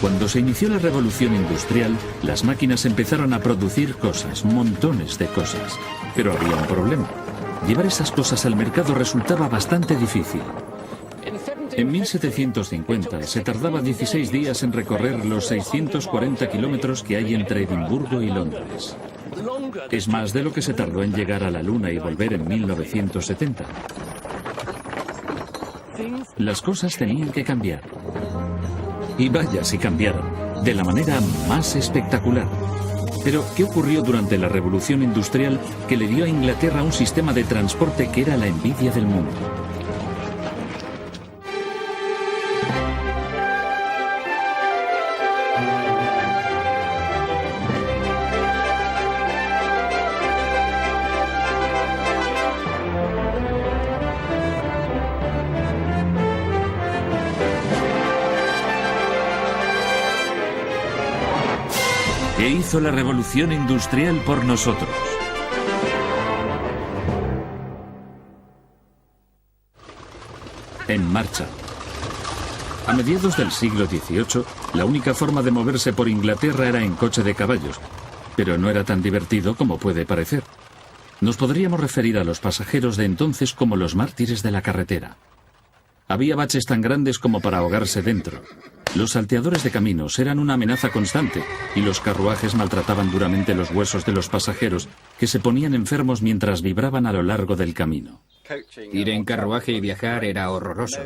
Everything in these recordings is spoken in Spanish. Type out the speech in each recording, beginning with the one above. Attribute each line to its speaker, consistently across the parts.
Speaker 1: Cuando se inició la revolución industrial, las máquinas empezaron a producir cosas, montones de cosas. Pero había un problema. Llevar esas cosas al mercado resultaba bastante difícil. En 1750 se tardaba 16 días en recorrer los 640 kilómetros que hay entre Edimburgo y Londres. Es más de lo que se tardó en llegar a la Luna y volver en 1970. Las cosas tenían que cambiar. Y vaya si cambiaron, de la manera más espectacular. Pero, ¿qué ocurrió durante la Revolución Industrial que le dio a Inglaterra un sistema de transporte que era la envidia del mundo? ¿Qué hizo la revolución industrial por nosotros? En marcha. A mediados del siglo XVIII, la única forma de moverse por Inglaterra era en coche de caballos, pero no era tan divertido como puede parecer. Nos podríamos referir a los pasajeros de entonces como los mártires de la carretera. Había baches tan grandes como para ahogarse dentro. Los salteadores de caminos eran una amenaza constante y los carruajes maltrataban duramente los huesos de los pasajeros, que se ponían enfermos mientras vibraban a lo largo del camino.
Speaker 2: Ir en carruaje y viajar era horroroso.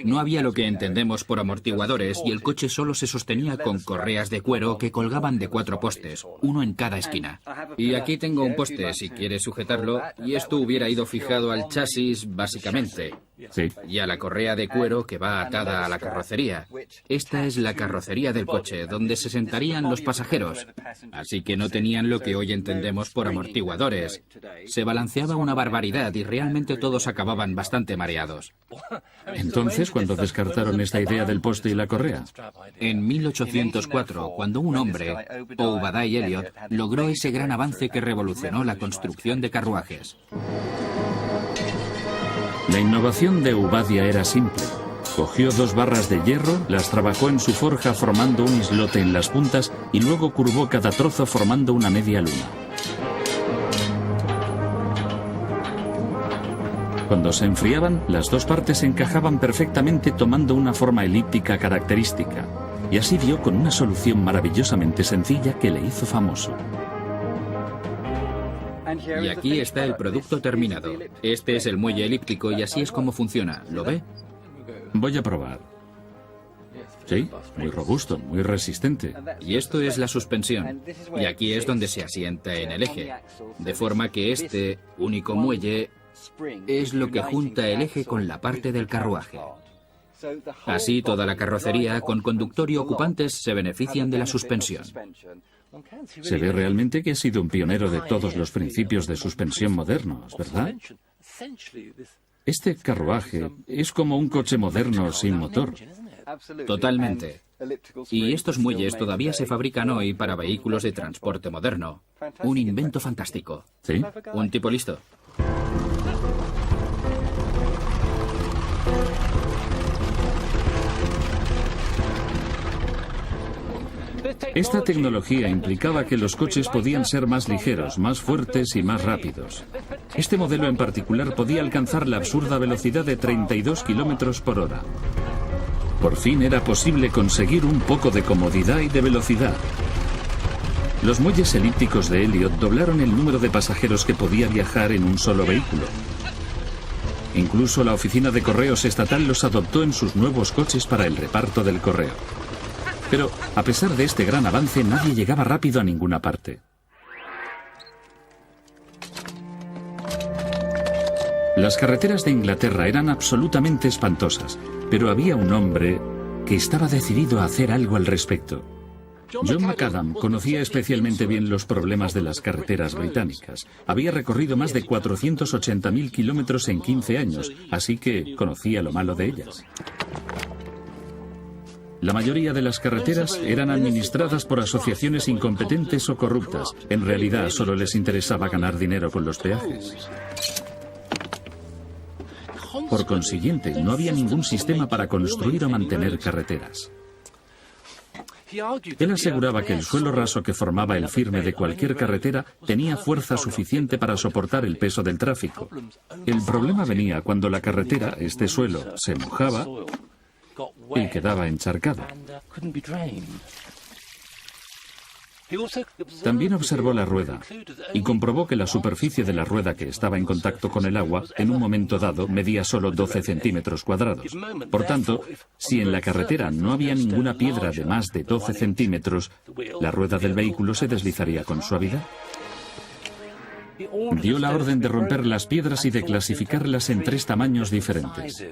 Speaker 2: No había lo que entendemos por amortiguadores y el coche solo se sostenía con correas de cuero que colgaban de 4 postes, uno en cada esquina. Y aquí tengo un poste, si quieres sujetarlo, y esto hubiera ido fijado al chasis, básicamente.
Speaker 1: Sí.
Speaker 2: Y a la correa de cuero que va atada a la carrocería. Esta es la carrocería del coche, donde se sentarían los pasajeros. Así que no tenían lo que hoy entendemos por amortiguadores. Se balanceaba una barbaridad y realmente todos acababan bastante mareados.
Speaker 1: Entonces, ¿cuándo descartaron esta idea del poste y la correa?
Speaker 2: En 1804, cuando un hombre, Obadiah Elliot, logró ese gran avance que revolucionó la construcción de carruajes.
Speaker 1: La innovación de Obadiah era simple. Cogió 2 barras de hierro, las trabajó en su forja formando un islote en las puntas y luego curvó cada trozo formando una media luna. Cuando se enfriaban, las 2 partes se encajaban perfectamente tomando una forma elíptica característica. Y así dio con una solución maravillosamente sencilla que le hizo famoso.
Speaker 2: Y aquí está el producto terminado. Este es el muelle elíptico y así es como funciona. ¿Lo ve?
Speaker 1: Voy a probar. Sí, muy robusto, muy resistente.
Speaker 2: Y esto es la suspensión. Y aquí es donde se asienta en el eje. De forma que este único muelle es lo que junta el eje con la parte del carruaje. Así toda la carrocería, con conductor y ocupantes, se benefician de la suspensión.
Speaker 1: Se ve realmente que ha sido un pionero de todos los principios de suspensión modernos, ¿verdad? Este carruaje es como un coche moderno sin motor.
Speaker 2: Totalmente. Y estos muelles todavía se fabrican hoy para vehículos de transporte moderno. Un invento fantástico.
Speaker 1: ¿Sí?
Speaker 2: Un tipo listo.
Speaker 1: Esta tecnología implicaba que los coches podían ser más ligeros, más fuertes y más rápidos. Este modelo en particular podía alcanzar la absurda velocidad de 32 kilómetros por hora. Por fin era posible conseguir un poco de comodidad y de velocidad. Los muelles elípticos de Elliot doblaron el número de pasajeros que podía viajar en un solo vehículo. Incluso la oficina de correos estatal los adoptó en sus nuevos coches para el reparto del correo. Pero, a pesar de este gran avance, nadie llegaba rápido a ninguna parte. Las carreteras de Inglaterra eran absolutamente espantosas, pero había un hombre que estaba decidido a hacer algo al respecto. John Macadam conocía especialmente bien los problemas de las carreteras británicas. Había recorrido más de 480.000 kilómetros en 15 años, así que conocía lo malo de ellas. La mayoría de las carreteras eran administradas por asociaciones incompetentes o corruptas. En realidad, solo les interesaba ganar dinero con los peajes. Por consiguiente, no había ningún sistema para construir o mantener carreteras. Él aseguraba que el suelo raso que formaba el firme de cualquier carretera tenía fuerza suficiente para soportar el peso del tráfico. El problema venía cuando la carretera, este suelo, se mojaba y quedaba encharcado. También observó la rueda y comprobó que la superficie de la rueda que estaba en contacto con el agua en un momento dado medía solo 12 centímetros cuadrados. Por tanto, si en la carretera no había ninguna piedra de más de 12 centímetros, la rueda del vehículo se deslizaría con suavidad. Dio la orden de romper las piedras y de clasificarlas en 3 tamaños diferentes.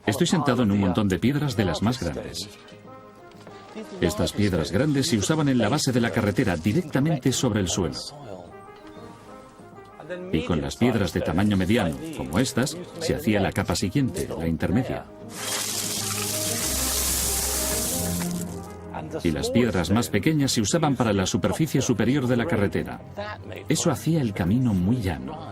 Speaker 1: Estoy sentado en un montón de piedras de las más grandes. Estas piedras grandes se usaban en la base de la carretera directamente sobre el suelo. Y con las piedras de tamaño mediano, como estas, se hacía la capa siguiente, la intermedia. Y las piedras más pequeñas se usaban para la superficie superior de la carretera. Eso hacía el camino muy llano.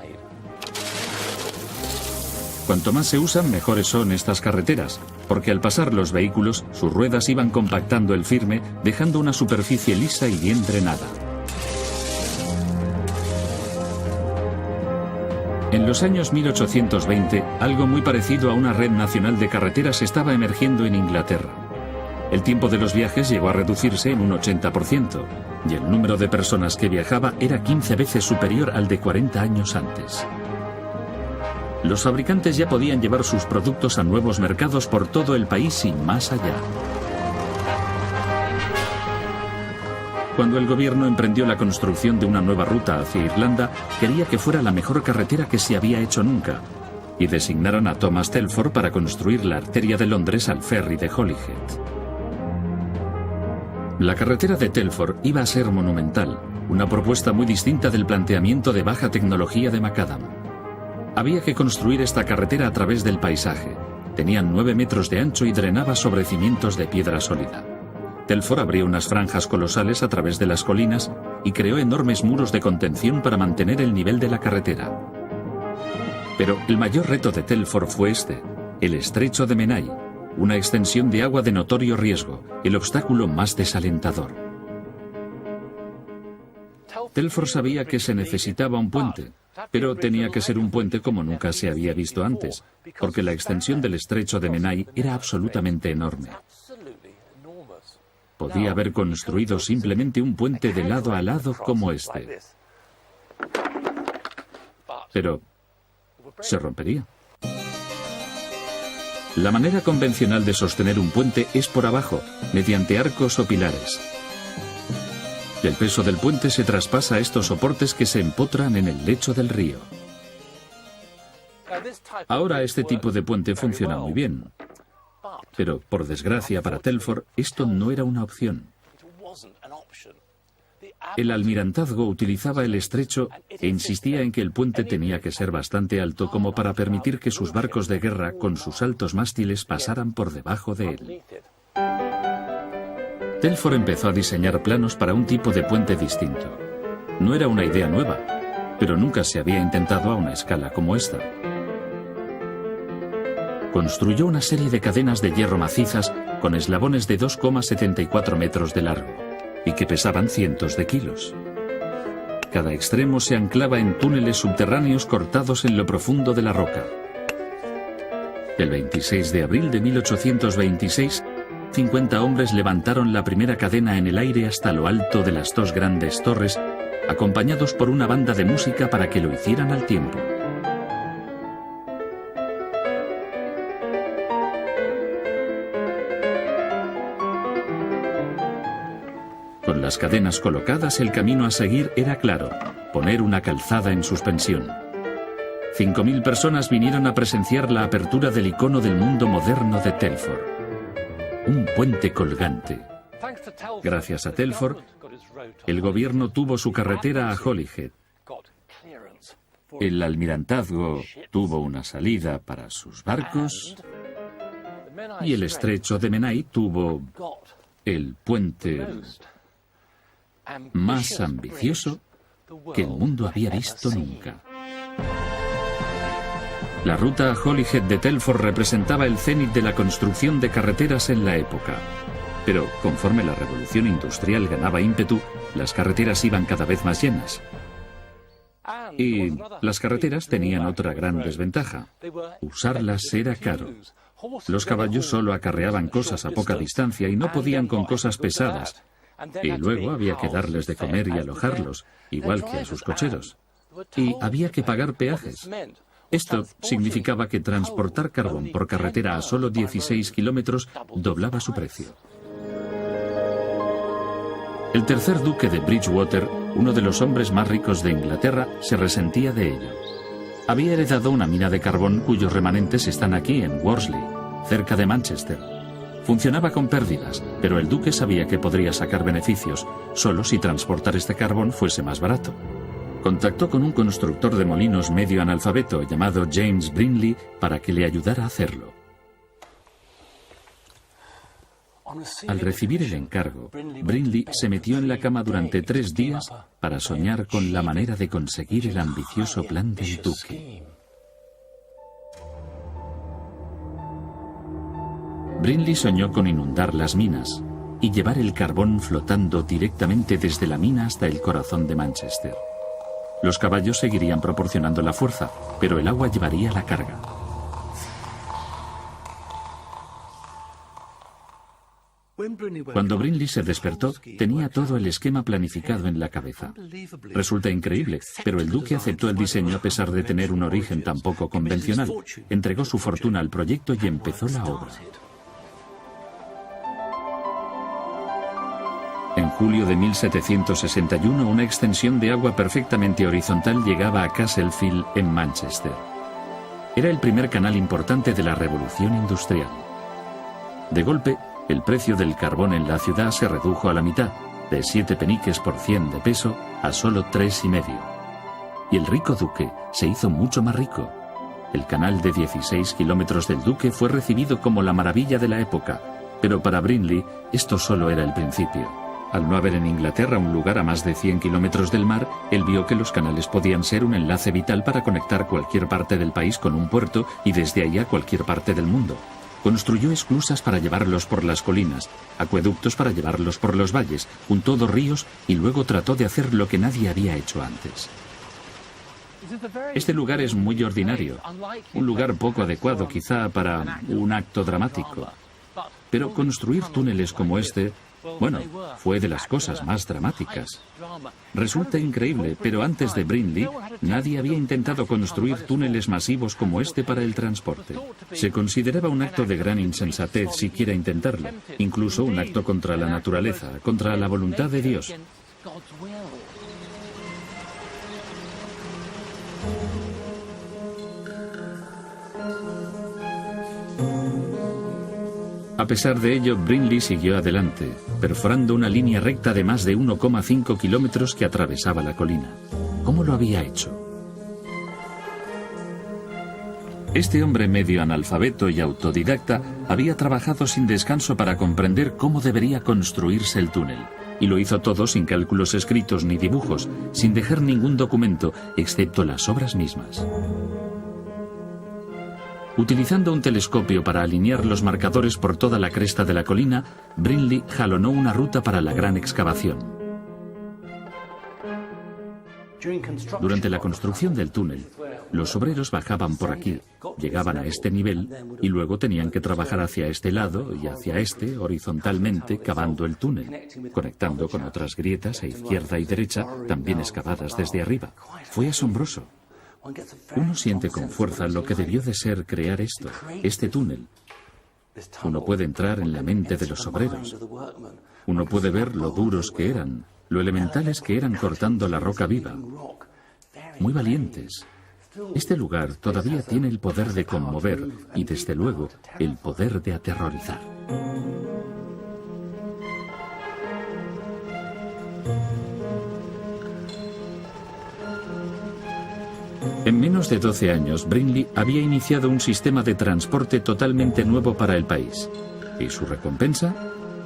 Speaker 1: Cuanto más se usan, mejores son estas carreteras, porque al pasar los vehículos, sus ruedas iban compactando el firme, dejando una superficie lisa y bien drenada. En los años 1820, algo muy parecido a una red nacional de carreteras estaba emergiendo en Inglaterra. El tiempo de los viajes llegó a reducirse en un 80%, y el número de personas que viajaba era 15 veces superior al de 40 años antes. Los fabricantes ya podían llevar sus productos a nuevos mercados por todo el país y más allá. Cuando el gobierno emprendió la construcción de una nueva ruta hacia Irlanda, quería que fuera la mejor carretera que se había hecho nunca, y designaron a Thomas Telford para construir la arteria de Londres al ferry de Holyhead. La carretera de Telford iba a ser monumental, una propuesta muy distinta del planteamiento de baja tecnología de Macadam. Había que construir esta carretera a través del paisaje. Tenía 9 metros de ancho y drenaba sobre cimientos de piedra sólida. Telford abrió unas franjas colosales a través de las colinas y creó enormes muros de contención para mantener el nivel de la carretera. Pero el mayor reto de Telford fue el estrecho de Menai, una extensión de agua de notorio riesgo, el obstáculo más desalentador. Telford sabía que se necesitaba un puente, pero tenía que ser un puente como nunca se había visto antes, porque la extensión del estrecho de Menai era absolutamente enorme. Podía haber construido simplemente un puente de lado a lado como este. Pero se rompería. La manera convencional de sostener un puente es por abajo, mediante arcos o pilares. El peso del puente se traspasa a estos soportes que se empotran en el lecho del río. Ahora este tipo de puente funciona muy bien. Pero, por desgracia para Telford, esto no era una opción. El almirantazgo utilizaba el estrecho e insistía en que el puente tenía que ser bastante alto como para permitir que sus barcos de guerra, con sus altos mástiles, pasaran por debajo de él. Telford empezó a diseñar planos para un tipo de puente distinto. No era una idea nueva, pero nunca se había intentado a una escala como esta. Construyó una serie de cadenas de hierro macizas con eslabones de 2,74 metros de largo y que pesaban cientos de kilos. Cada extremo se anclaba en túneles subterráneos cortados en lo profundo de la roca. El 26 de abril de 1826, 50 hombres levantaron la primera cadena en el aire hasta lo alto de las 2 grandes torres, acompañados por una banda de música para que lo hicieran al tiempo. Con las cadenas colocadas, el camino a seguir era claro: poner una calzada en suspensión. 5.000 personas vinieron a presenciar la apertura del icono del mundo moderno de Telford. Un puente colgante. Gracias a Telford, el gobierno tuvo su carretera a Holyhead. El almirantazgo tuvo una salida para sus barcos y el estrecho de Menai tuvo el puente más ambicioso que el mundo había visto nunca. La ruta a Holyhead de Telford representaba el cénit de la construcción de carreteras en la época. Pero conforme la revolución industrial ganaba ímpetu, las carreteras iban cada vez más llenas. Y las carreteras tenían otra gran desventaja. Usarlas era caro. Los caballos solo acarreaban cosas a poca distancia y no podían con cosas pesadas. Y luego había que darles de comer y alojarlos, igual que a sus cocheros. Y había que pagar peajes. Esto significaba que transportar carbón por carretera a solo 16 kilómetros doblaba su precio. El tercer duque de Bridgewater, uno de los hombres más ricos de Inglaterra, se resentía de ello. Había heredado una mina de carbón cuyos remanentes están aquí en Worsley, cerca de Manchester. Funcionaba con pérdidas, pero el duque sabía que podría sacar beneficios, solo si transportar este carbón fuese más barato. Contactó con un constructor de molinos medio analfabeto llamado James Brindley para que le ayudara a hacerlo. Al recibir el encargo, Brindley se metió en la cama durante 3 días para soñar con la manera de conseguir el ambicioso plan del duque. Brindley soñó con inundar las minas y llevar el carbón flotando directamente desde la mina hasta el corazón de Manchester. Los caballos seguirían proporcionando la fuerza, pero el agua llevaría la carga. Cuando Brindley se despertó, tenía todo el esquema planificado en la cabeza. Resulta increíble, pero el duque aceptó el diseño a pesar de tener un origen tan poco convencional. Entregó su fortuna al proyecto y empezó la obra. En julio de 1761, una extensión de agua perfectamente horizontal llegaba a Castlefield, en Manchester. Era el primer canal importante de la revolución industrial. De golpe, el precio del carbón en la ciudad se redujo a la mitad, de 7 peniques por 100 de peso a solo 3,5. Y el rico duque se hizo mucho más rico. El canal de 16 kilómetros del duque fue recibido como la maravilla de la época, pero para Brindley esto solo era el principio. Al no haber en Inglaterra un lugar a más de 100 kilómetros del mar, él vio que los canales podían ser un enlace vital para conectar cualquier parte del país con un puerto y desde ahí a cualquier parte del mundo. Construyó esclusas para llevarlos por las colinas, acueductos para llevarlos por los valles, juntó 2 ríos y luego trató de hacer lo que nadie había hecho antes. Este lugar es muy ordinario, un lugar poco adecuado quizá para un acto dramático. Pero construir túneles como este, bueno, fue de las cosas más dramáticas. Resulta increíble, pero antes de Brindley, nadie había intentado construir túneles masivos como este para el transporte. Se consideraba un acto de gran insensatez siquiera intentarlo, incluso un acto contra la naturaleza, contra la voluntad de Dios. A pesar de ello, Brindley siguió adelante, perforando una línea recta de más de 1,5 kilómetros que atravesaba la colina. ¿Cómo lo había hecho? Este hombre medio analfabeto y autodidacta había trabajado sin descanso para comprender cómo debería construirse el túnel. Y lo hizo todo sin cálculos escritos ni dibujos, sin dejar ningún documento, excepto las obras mismas. Utilizando un telescopio para alinear los marcadores por toda la cresta de la colina, Brindley jalonó una ruta para la gran excavación. Durante la construcción del túnel, los obreros bajaban por aquí, llegaban a este nivel y luego tenían que trabajar hacia este lado y hacia este horizontalmente cavando el túnel, conectando con otras grietas a izquierda y derecha, también excavadas desde arriba. Fue asombroso. Uno siente con fuerza lo que debió de ser crear esto, este túnel. Uno puede entrar en la mente de los obreros. Uno puede ver lo duros que eran, lo elementales que eran cortando la roca viva. Muy valientes. Este lugar todavía tiene el poder de conmover y, desde luego, el poder de aterrorizar. En menos de 12 años, Brindley había iniciado un sistema de transporte totalmente nuevo para el país. ¿Y su recompensa?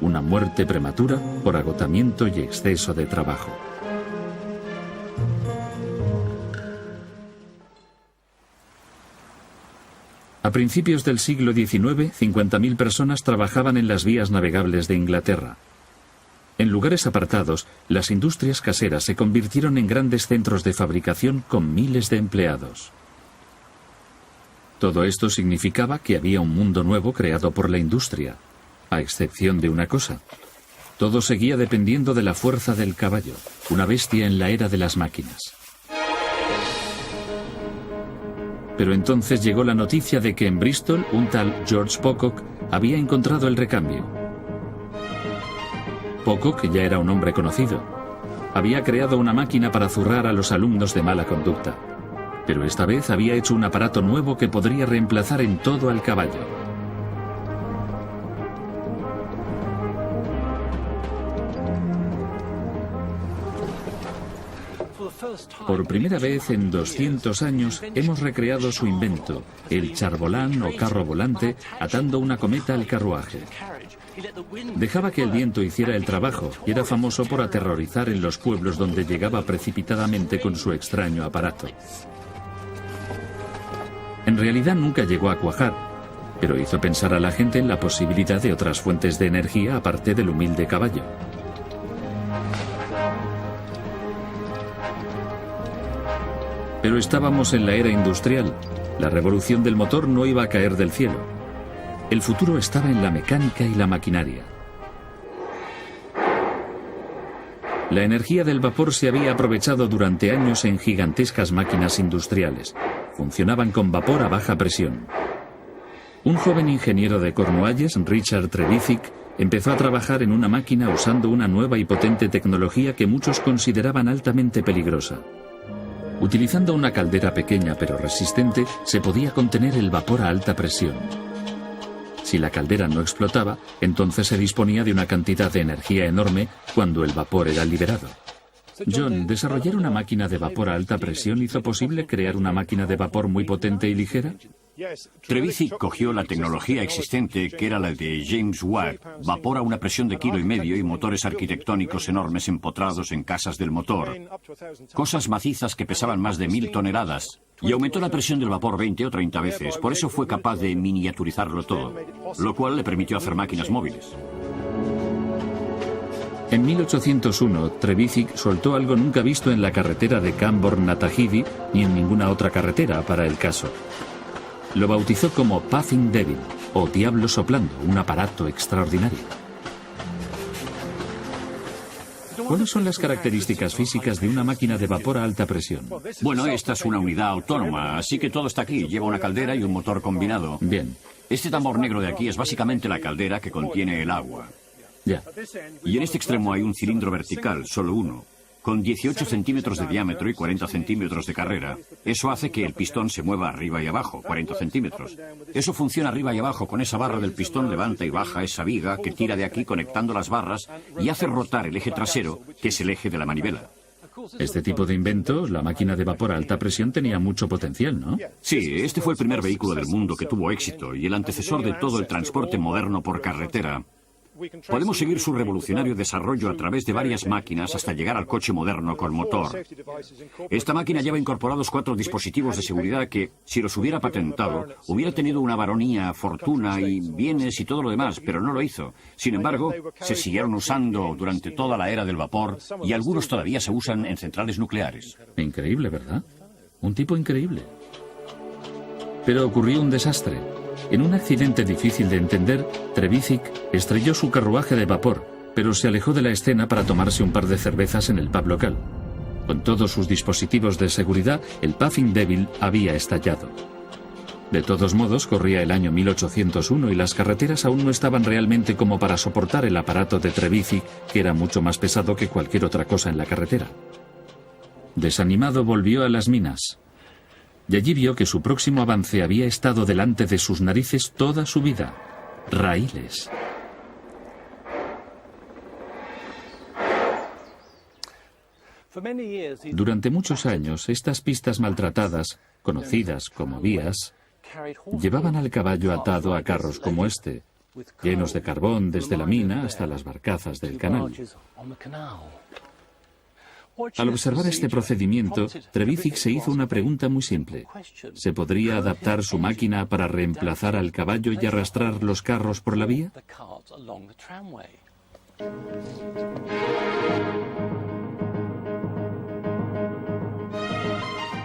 Speaker 1: Una muerte prematura por agotamiento y exceso de trabajo. A principios del siglo XIX, 50.000 personas trabajaban en las vías navegables de Inglaterra. En lugares apartados, las industrias caseras se convirtieron en grandes centros de fabricación con miles de empleados. Todo esto significaba que había un mundo nuevo creado por la industria, a excepción de una cosa. Todo seguía dependiendo de la fuerza del caballo, una bestia en la era de las máquinas. Pero entonces llegó la noticia de que en Bristol un tal George Pocock había encontrado el recambio. Pocock ya era un hombre conocido. Había creado una máquina para zurrar a los alumnos de mala conducta. Pero esta vez había hecho un aparato nuevo que podría reemplazar en todo al caballo. Por primera vez en 200 años hemos recreado su invento, el charvolán o carro volante, atando una cometa al carruaje. Dejaba que el viento hiciera el trabajo y era famoso por aterrorizar en los pueblos donde llegaba precipitadamente con su extraño aparato. En realidad nunca llegó a cuajar, pero hizo pensar a la gente en la posibilidad de otras fuentes de energía aparte del humilde caballo. Pero estábamos en la era industrial. La revolución del motor no iba a caer del cielo. El futuro estaba en la mecánica y la maquinaria. La energía del vapor se había aprovechado durante años en gigantescas máquinas industriales. Funcionaban con vapor a baja presión. Un joven ingeniero de Cornualles, Richard Trevithick, empezó a trabajar en una máquina usando una nueva y potente tecnología que muchos consideraban altamente peligrosa. Utilizando una caldera pequeña pero resistente, se podía contener el vapor a alta presión. Si la caldera no explotaba, entonces se disponía de una cantidad de energía enorme cuando el vapor era liberado. John, desarrollar una máquina de vapor a alta presión hizo posible crear una máquina de vapor muy potente y ligera.
Speaker 3: Trevithick cogió la tecnología existente, que era la de James Watt, vapor a una presión de 1,5 kg y motores arquitectónicos enormes empotrados en casas del motor, cosas macizas que pesaban más de 1000 toneladas, y aumentó la presión del vapor 20 o 30 veces. Por eso fue capaz de miniaturizarlo todo, lo cual le permitió hacer máquinas móviles.
Speaker 1: En 1801, Trevithick soltó algo nunca visto en la carretera de Camborne-Natahidi ni en ninguna otra carretera para el caso. Lo bautizó como Puffing Devil, o Diablo Soplando, un aparato extraordinario. ¿Cuáles son las características físicas de una máquina de vapor a alta presión?
Speaker 3: Bueno, esta es una unidad autónoma, así que todo está aquí. Lleva una caldera y un motor combinado.
Speaker 1: Bien.
Speaker 3: Este tambor negro de aquí es básicamente la caldera que contiene el agua.
Speaker 1: Ya.
Speaker 3: Y en este extremo hay un cilindro vertical, solo uno, con 18 centímetros de diámetro y 40 centímetros de carrera. Eso hace que el pistón se mueva arriba y abajo, 40 centímetros. Eso funciona arriba y abajo. Con esa barra del pistón levanta y baja esa viga que tira de aquí conectando las barras y hace rotar el eje trasero, que es el eje de la manivela.
Speaker 1: Este tipo de invento, la máquina de vapor a alta presión, tenía mucho potencial, ¿no?
Speaker 3: Sí, este fue el primer vehículo del mundo que tuvo éxito y el antecesor de todo el transporte moderno por carretera. Podemos seguir su revolucionario desarrollo a través de varias máquinas hasta llegar al coche moderno con motor. Esta máquina lleva incorporados 4 dispositivos de seguridad que, si los hubiera patentado, hubiera tenido una baronía, fortuna y bienes y todo lo demás, pero no lo hizo. Sin embargo, se siguieron usando durante toda la era del vapor y algunos todavía se usan en centrales nucleares.
Speaker 1: Increíble, ¿verdad? Un tipo increíble. Pero ocurrió un desastre. En un accidente difícil de entender, Trevithick estrelló su carruaje de vapor, pero se alejó de la escena para tomarse un par de cervezas en el pub local. Con todos sus dispositivos de seguridad, el Puffing Devil había estallado. De todos modos, corría el año 1801 y las carreteras aún no estaban realmente como para soportar el aparato de Trevithick, que era mucho más pesado que cualquier otra cosa en la carretera. Desanimado, volvió a las minas. Y allí vio que su próximo avance había estado delante de sus narices toda su vida. Raíles. Durante muchos años, estas pistas maltratadas, conocidas como vías, llevaban al caballo atado a carros como este, llenos de carbón desde la mina hasta las barcazas del canal. Al observar este procedimiento, Trevithick se hizo una pregunta muy simple. ¿Se podría adaptar su máquina para reemplazar al caballo y arrastrar los carros por la vía?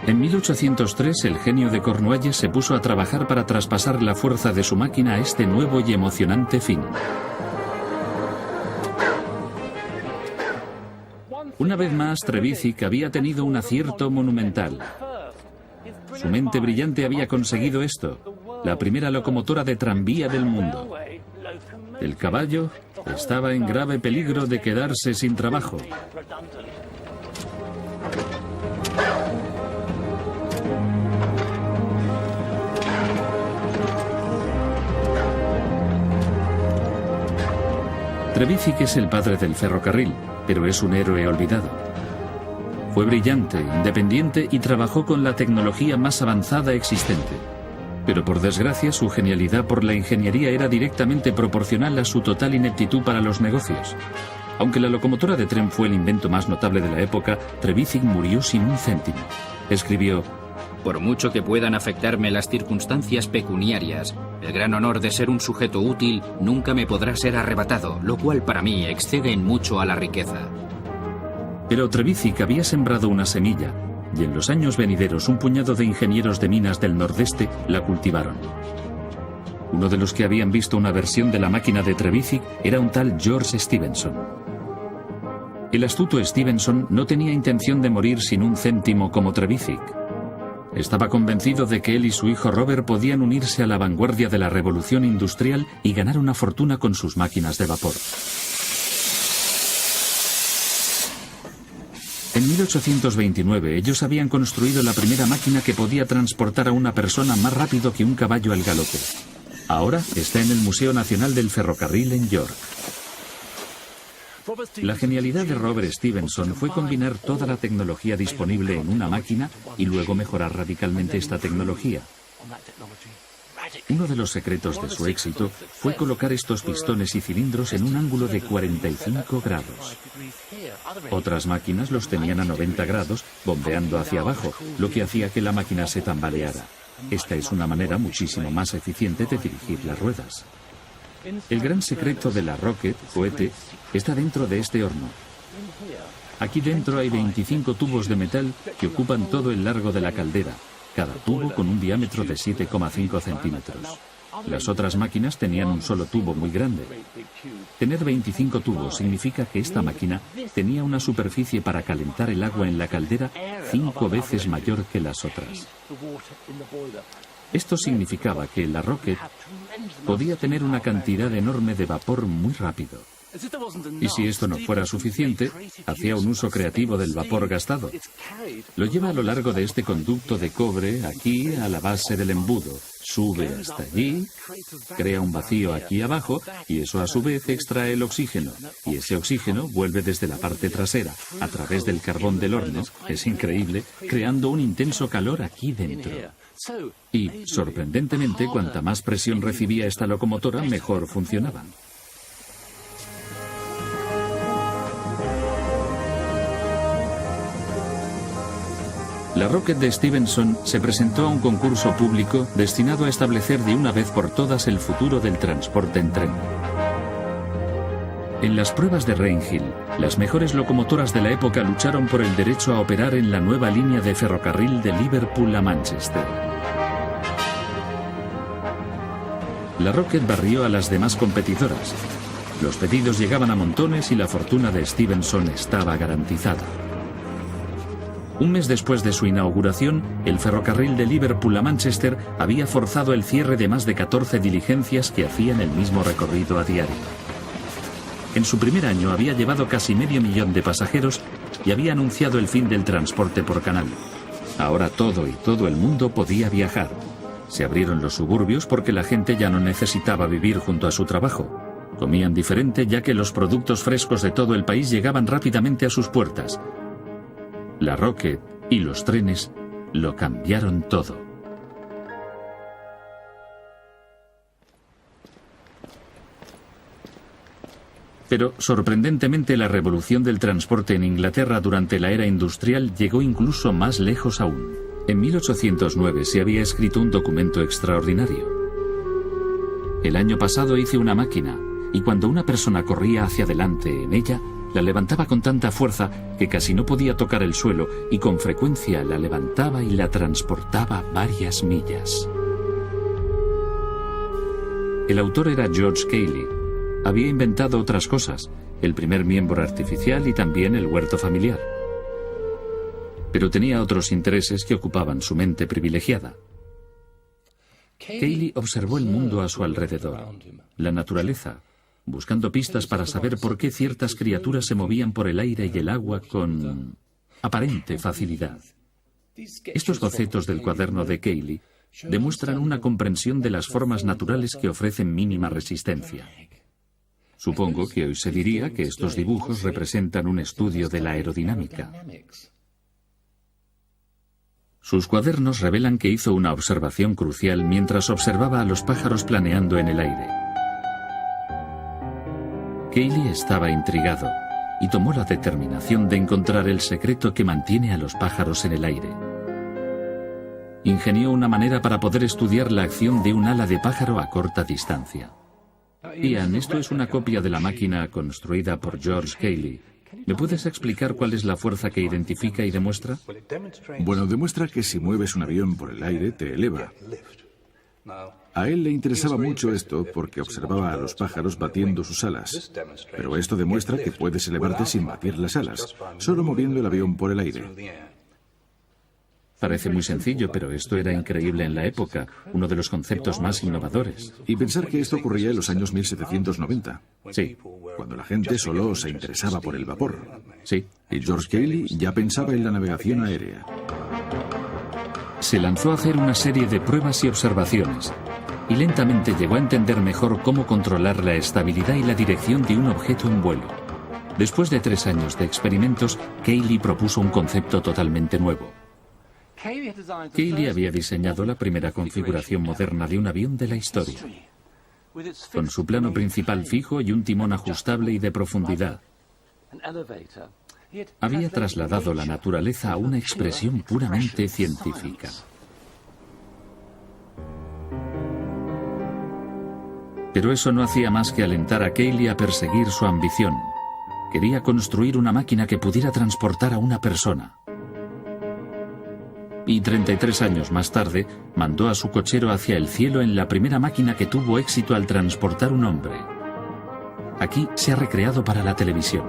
Speaker 1: En 1803, el genio de Cornualles se puso a trabajar para traspasar la fuerza de su máquina a este nuevo y emocionante fin. Una vez más, Trevithick había tenido un acierto monumental. Su mente brillante había conseguido esto, la primera locomotora de tranvía del mundo. El caballo estaba en grave peligro de quedarse sin trabajo. Trevithick es el padre del ferrocarril, pero es un héroe olvidado. Fue brillante, independiente y trabajó con la tecnología más avanzada existente. Pero por desgracia, su genialidad por la ingeniería era directamente proporcional a su total ineptitud para los negocios. Aunque la locomotora de tren fue el invento más notable de la época, Trevithick murió sin un céntimo. Escribió:
Speaker 2: por mucho que puedan afectarme las circunstancias pecuniarias, el gran honor de ser un sujeto útil nunca me podrá ser arrebatado, lo cual para mí excede en mucho a la riqueza.
Speaker 1: Pero Trevithick había sembrado una semilla, y en los años venideros un puñado de ingenieros de minas del nordeste la cultivaron. Uno de los que habían visto una versión de la máquina de Trevithick era un tal George Stephenson. El astuto Stephenson no tenía intención de morir sin un céntimo como Trevithick. Estaba convencido de que él y su hijo Robert podían unirse a la vanguardia de la revolución industrial y ganar una fortuna con sus máquinas de vapor. En 1829 ellos habían construido la primera máquina que podía transportar a una persona más rápido que un caballo al galope. Ahora está en el Museo Nacional del Ferrocarril en York. La genialidad de Robert Stephenson fue combinar toda la tecnología disponible en una máquina y luego mejorar radicalmente esta tecnología. Uno de los secretos de su éxito fue colocar estos pistones y cilindros en un ángulo de 45 grados. Otras máquinas los tenían a 90 grados, bombeando hacia abajo, lo que hacía que la máquina se tambaleara. Esta es una manera muchísimo más eficiente de dirigir las ruedas. El gran secreto de la Rocket, cohete, está dentro de este horno. Aquí dentro hay 25 tubos de metal que ocupan todo el largo de la caldera, cada tubo con un diámetro de 7,5 centímetros. Las otras máquinas tenían un solo tubo muy grande. Tener 25 tubos significa que esta máquina tenía una superficie para calentar el agua en la caldera 5 veces mayor que las otras. Esto significaba que la Rocket podía tener una cantidad enorme de vapor muy rápido. Y si esto no fuera suficiente, hacía un uso creativo del vapor gastado. Lo lleva a lo largo de este conducto de cobre aquí a la base del embudo. Sube hasta allí, crea un vacío aquí abajo y eso a su vez extrae el oxígeno. Y ese oxígeno vuelve desde la parte trasera, a través del carbón del horno, es increíble, creando un intenso calor aquí dentro. Y, sorprendentemente, cuanta más presión recibía esta locomotora, mejor funcionaba. La Rocket de Stephenson se presentó a un concurso público destinado a establecer de una vez por todas el futuro del transporte en tren. En las pruebas de Rainhill, las mejores locomotoras de la época lucharon por el derecho a operar en la nueva línea de ferrocarril de Liverpool a Manchester. La Rocket barrió a las demás competidoras. Los pedidos llegaban a montones y la fortuna de Stephenson estaba garantizada. Un mes después de su inauguración, el ferrocarril de Liverpool a Manchester había forzado el cierre de más de 14 diligencias que hacían el mismo recorrido a diario. En su primer año había llevado casi 500.000 de pasajeros y había anunciado el fin del transporte por canal. Ahora todo el mundo podía viajar. Se abrieron los suburbios porque la gente ya no necesitaba vivir junto a su trabajo. Comían diferente ya que los productos frescos de todo el país llegaban rápidamente a sus puertas. La Rocket y los trenes lo cambiaron todo. Pero, sorprendentemente, la revolución del transporte en Inglaterra durante la era industrial llegó incluso más lejos aún. En 1809 se había escrito un documento extraordinario. El año pasado hice una máquina, y cuando una persona corría hacia adelante en ella, la levantaba con tanta fuerza que casi no podía tocar el suelo, y con frecuencia la levantaba y la transportaba varias millas. El autor era George Cayley. Había inventado otras cosas, el primer miembro artificial y también el huerto familiar. Pero tenía otros intereses que ocupaban su mente privilegiada. Cayley observó el mundo a su alrededor, la naturaleza, buscando pistas para saber por qué ciertas criaturas se movían por el aire y el agua con aparente facilidad. Estos bocetos del cuaderno de Cayley demuestran una comprensión de las formas naturales que ofrecen mínima resistencia. Supongo que hoy se diría que estos dibujos representan un estudio de la aerodinámica. Sus cuadernos revelan que hizo una observación crucial mientras observaba a los pájaros planeando en el aire. Cayley estaba intrigado y tomó la determinación de encontrar el secreto que mantiene a los pájaros en el aire. Ingenió una manera para poder estudiar la acción de un ala de pájaro a corta distancia. Ian, esto es una copia de la máquina construida por George Cayley. ¿Me puedes explicar cuál es la fuerza que identifica y demuestra?
Speaker 4: Bueno, demuestra que si mueves un avión por el aire, te eleva. A él le interesaba mucho esto porque observaba a los pájaros batiendo sus alas. Pero esto demuestra que puedes elevarte sin batir las alas, solo moviendo el avión por el aire.
Speaker 1: Parece muy sencillo, pero esto era increíble en la época, uno de los conceptos más innovadores.
Speaker 4: Y pensar que esto ocurría en los años 1790.
Speaker 1: Sí.
Speaker 4: Cuando la gente solo se interesaba por el vapor.
Speaker 1: Sí.
Speaker 4: Y George Cayley ya pensaba en la navegación aérea.
Speaker 1: Se lanzó a hacer una serie de pruebas y observaciones, y lentamente llegó a entender mejor cómo controlar la estabilidad y la dirección de un objeto en vuelo. Después de 3 años de experimentos, Cayley propuso un concepto totalmente nuevo. Cayley había diseñado la primera configuración moderna de un avión de la historia, con su plano principal fijo y un timón ajustable y de profundidad. Había trasladado la naturaleza a una expresión puramente científica. Pero eso no hacía más que alentar a Cayley a perseguir su ambición. Quería construir una máquina que pudiera transportar a una persona. Y 33 años más tarde, mandó a su cochero hacia el cielo en la primera máquina que tuvo éxito al transportar un hombre. Aquí se ha recreado para la televisión.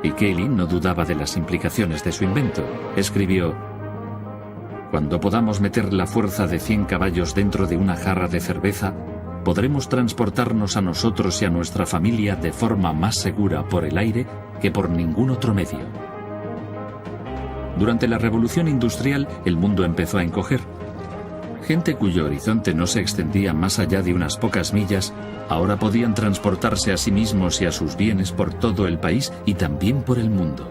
Speaker 1: Y Cayley no dudaba de las implicaciones de su invento. Escribió: «Cuando podamos meter la fuerza de 100 caballos dentro de una jarra de cerveza, podremos transportarnos a nosotros y a nuestra familia de forma más segura por el aire que por ningún otro medio». Durante la revolución industrial, el mundo empezó a encoger. Gente cuyo horizonte no se extendía más allá de unas pocas millas, ahora podían transportarse a sí mismos y a sus bienes por todo el país y también por el mundo.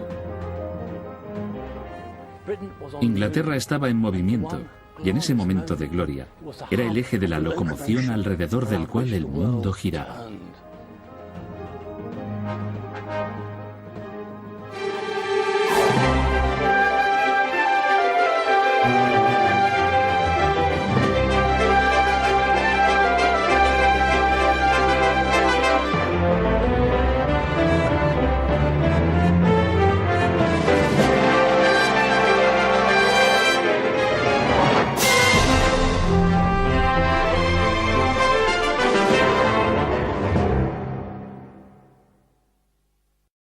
Speaker 1: Inglaterra estaba en movimiento, y en ese momento de gloria, era el eje de la locomoción alrededor del cual el mundo giraba.